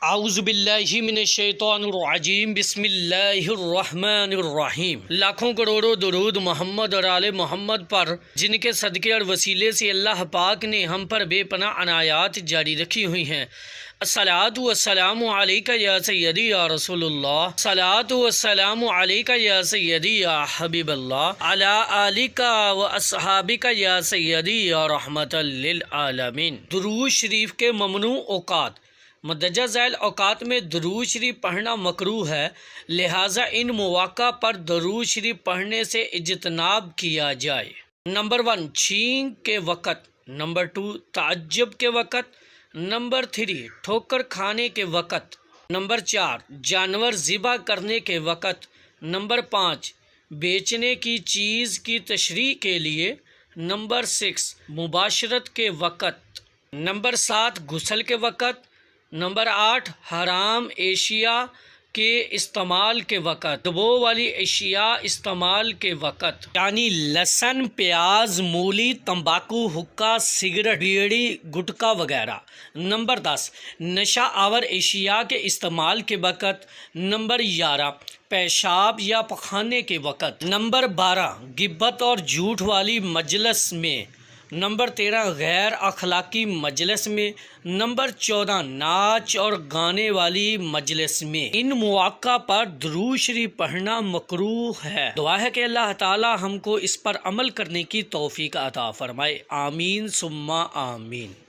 اعوذ باللہ من الشیطان الرجیم بسم اللہ الرحمن الرحیم۔ لاکھوں کروڑوں درود محمد اور آل محمد پر، جن کے صدقے اور وسیلے سے اللہ پاک نے ہم پر بے پناہ عنایات جاری رکھی ہوئی ہیں۔ الصلاۃ والسلام علیک یا سیدی یا رسول اللہ، الصلاۃ والسلام علیک یا سیدی یا حبیب اللہ، علی آلک و اصحابک یا سیدی یا رحمت للعالمین۔ درود شریف کے ممنوع اوقات۔ مندرجہ ذیل اوقات میں درود شریف پڑھنا مکروہ ہے، لہٰذا ان مواقع پر درود شریف پڑھنے سے اجتناب کیا جائے۔ نمبر 1، چھینک کے وقت۔ نمبر 2، تعجب کے وقت۔ نمبر 3، ٹھوکر کھانے کے وقت۔ نمبر 4، جانور ذبح کرنے کے وقت۔ نمبر 5، بیچنے کی چیز کی تشریح کے لیے۔ نمبر 6، مباشرت کے وقت۔ نمبر 7، غسل کے وقت۔ نمبر 8، حرام اشیاء کے استعمال کے وقت، بدبو والی اشیاء استعمال کے وقت، یعنی لہسن، پیاز، مولی، تمباکو، حقہ، سگریٹ، بیڑی، گٹکا وغیرہ۔ نمبر 10، نشہ آور اشیاء کے استعمال کے وقت۔ نمبر 11، پیشاب یا پخانے کے وقت۔ نمبر 12، غیبت اور جھوٹ والی مجلس میں۔ نمبر 13، غیر اخلاقی مجلس میں۔ نمبر 14، ناچ اور گانے والی مجلس میں۔ ان مواقع پر درود شریف پڑھنا مکروہ ہے۔ دعا ہے کہ اللہ تعالی ہم کو اس پر عمل کرنے کی توفیق عطا فرمائے۔ آمین ثم آمین۔